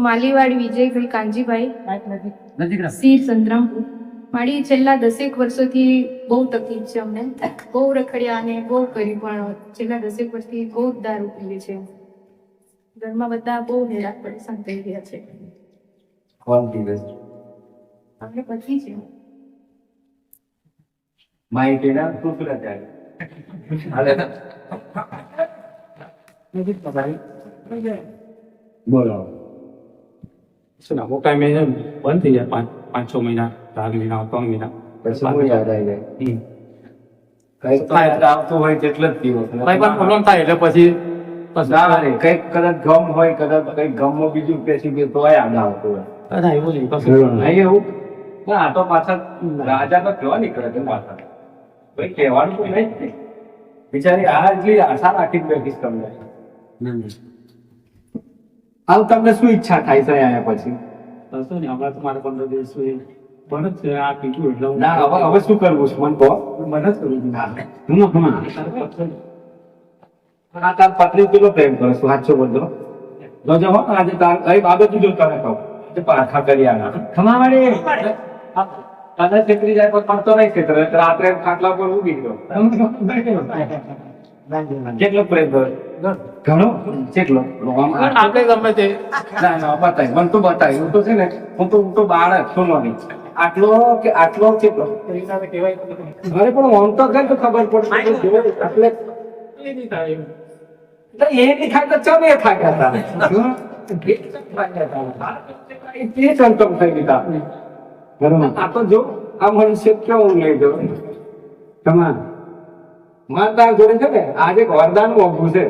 માલીવાડ Vijaybhai Kanjibhai C Santrampur. મારી છેલ્લા 10 વર્ષોથી બહુ તકલીફ છે. અમને બહુ રખડ્યા અને બહુ કર્યું, પણ છેલ્લા 10 વર્ષથી બહુ દારૂ પીવે છે. ઘરમાં બધા બહુ હેરાન પરેશાન થઈ ગયા છે. કોણ પીવે? અમને પતિ છે. માહિતી ના કુકરા જાય. હાલે બોલો. શું ના મોટા મહિના બંધ થઈ જાય 5-6 મહિના, 4 મહિના, 3 મહિના પછી શું યાદ આવી જાય? કઈક આવતું હોય તેટલે જ પીવો. ભાઈ પણ પ્રોબ્લેમ થાય એટલે પછી ના રે, કઈક કદાચ ગમ હોય, કદાચ કઈક ગમમાં બીજું પેસી ગયું તો યાદ આવતું હોય. એવું નહીં કશું નહીં એવું? ના, આ તો પાછા રાજા તો કેવા નીકળે છે પાછા. ભાઈ કહેવાનું કોઈ નહીં જ નહીં. બિચારી આ એટલી આશા રાખી જ બેઠીશ તમને. આમ તમને શું ઈચ્છા થાય છે આયા પછી? કશું નહીં. હમણાં તો મારે 15 દિવસ પણ જ આ પીધું એટલે હું ના, હવે શું કરવું છે મને કહો. મને જ કરું છું. આ તાર પત્ની કેટલો પ્રેમ કરો છો? સાચો બોલજો. જોજો હો, આજે તાર અહીં બાબત જો તને કહું જે પાછા કરી આના ખમાવાડી તને છેતરી જાય પણ પડતો નહીં છેતરે. રાત્રે ખાટલા પર ઊભી ગયો. કેટલો પ્રેમ કરો? ઘણો. કેટલો? આપણે ગમે તે ના ના બતાય, મને તો બતાય. હું તો છે ને, હું તો બાળક સોનો નહીં. આટલો કે આટલો કેટલો? કહેવાય અરે પણ આમ તો કઈ તો ખબર પડશે એટલે એ નહીં થાય. તો એ નહીં થાય તો ચમ એ થાય હતા એ સંતમ થઈ ગયા. બરોબર. આ તો જો આ મનુષ્ય કેવું લઈ ગયો તમારે માતા જોડે છે ને આજે એક વરદાન મોંઘું છે.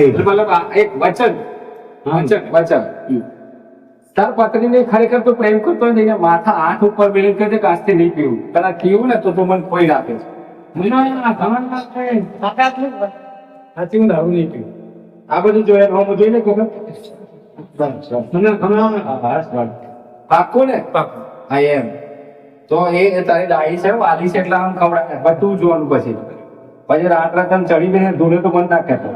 એટલે મતલબ એક વચન તાર પત્નીને ખરેખર તો પ્રેમ કરતો નહીં. માથા હાથ ઉપર બેલી કહે છે કે આજથી નહીં પીવું. પેલા પીવું ને તો તું મને કોઈ રાખે છે. સાચી હું દારૂ નહીં પીવું. આ બધું જોયા હું જોઈ ને કોક પાક્કું ને હા એમ તો એ તારી ડાઈ છે વાલી છે એટલે આમ ખવડાવે. બધું જોવાનું પછી રાત રાત ચડી બેને ધોરે તો બંધ ના કહેતો.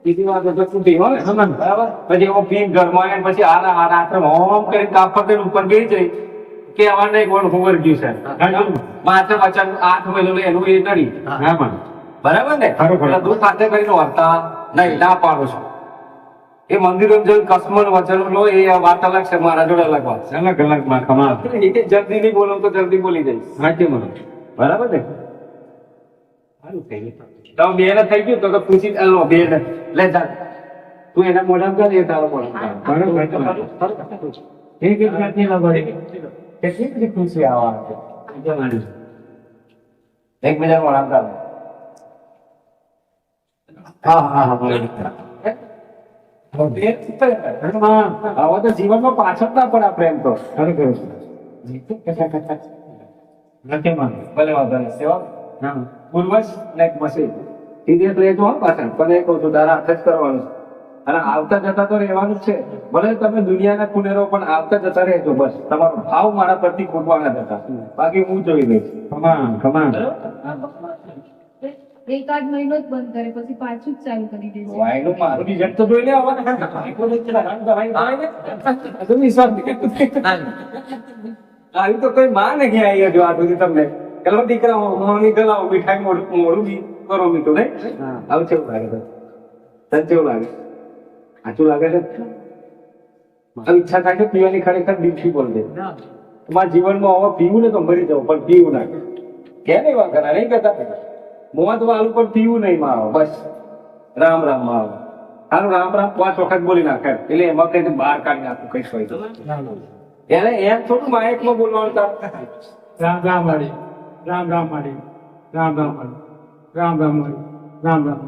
બીજી વાત તો તું પીવો ને બરાબર. પછી એવો પી ઘરમાં આવે પછી આ રાત્રે હોમ કરીને કાપડ કરીને ઉપર બેસી જઈ કે અમારે નહીં કોણ ખબર ગયું છે માથે વચન આઠ મહિનો એનું એ નડી બરાબર ને. દૂધ સાથે કરીને વર્તા નહીં ના પાડો છો. એ મંદિરો જઈને કસ્મન વચન લો એ વાત અલગ છે, મારા જોડે અલગ વાત છે. અલગ માં કમાલ જલ્દી નહીં બોલો તો જલ્દી બોલી જઈશ. સાચી મને બરાબર ને. સારું થઈ ગયું તો બે ને થઈ ગયું તો પૂછી લો બે ને લે જા તું એના મોઢા કર એ તારો મોઢા કેટલી બધી ખુશી આવા એકબીજા મોઢા કર. હવે તો જીવનમાં પાછળ ના પડે પ્રેમ તો ભલે વાંધો નહીં. સેવા પૂર્વજ લાઈક મશીન સીધી રહેજો પાછળ પણ એ કહું છું તારા હાથ જ કરવાનું છે. અને આવતા જતા તો રહેવાનું જ છે. ભલે તમે દુનિયાના ખૂણે રહો પણ આવતા જતા રહેજો. બસ તમારો ભાવ મારા પરથી ખોટવાના જતા, બાકી હું જોઈ લઈશ. એકાદ મહિનો જ બંધ કરે પછી પાછું જ ચાલુ કરી દે છે. વાયનું મારું રિઝલ્ટ તો જોઈ લે હવે. આવી તો કોઈ માં નહીં આવી જો આ સુધી તમને પેલો દીકરા મોની ગલાવો મીઠાઈ મોડું બી કરો મીઠું નહીં. આવું કેવું લાગે તને? કેવું લાગે? સાચું લાગે છે? ઈચ્છા થાય છે પીવાની ખરેખર દિલથી બોલજે. તમારા જીવનમાં હવે પીવું ને તો મરી જાવ પણ પીવું ના કે નહીં વાંકના નહીં કહેતા મોત વાળું પણ પીવું નહીં માં આવે. બસ રામ રામ માં આવે. સારું રામ રામ 5 વખત બોલી નાખે એટલે એમાં કઈ બહાર કાઢી નાખું કઈ હોય તો એને એમ થોડું માયકમાં બોલવાનું તાર. રામ રામ વાળી, રામ રામ વાળી, રામ રામ વાળી, રામ રામ વાળી, રામ રામ.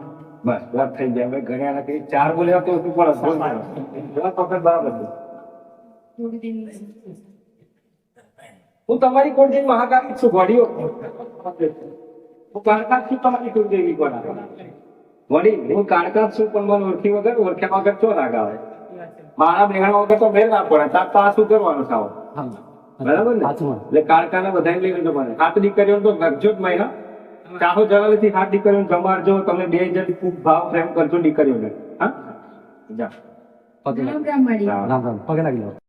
બસ વાત થઈ જાય. હવે ઘણા નથી 4 બોલ્યા તો શું પડે વખત બરાબર છે. થોડી દિન હું તમારી કોણ મહાકાળી છું ઘડીઓ હું કાણકાત છું. તમારી કોઈ દેવી કોણ વળી હું કાણકાત છું પણ મને ઓળખી વગર ઓળખ્યા વગર ચો રાગ આવે. મારા બેહણા વગર તો મેળ ના પડે. તાર તો આ શું કરવાનું સાવ બરાબર ને. એટલે કાણકાને બધા લઈ લેજો. મને 7 દીકરીઓ તો ગરજો જ મહિના ચાહો જલાલીથી 7 દીકરીઓ જમાડજો. તમે 2 જણ ખૂબ ભાવ પ્રેમ કરજો દીકરીઓને. હા જા રામ રામ માડી. રામ રામ પગે લાગી લો.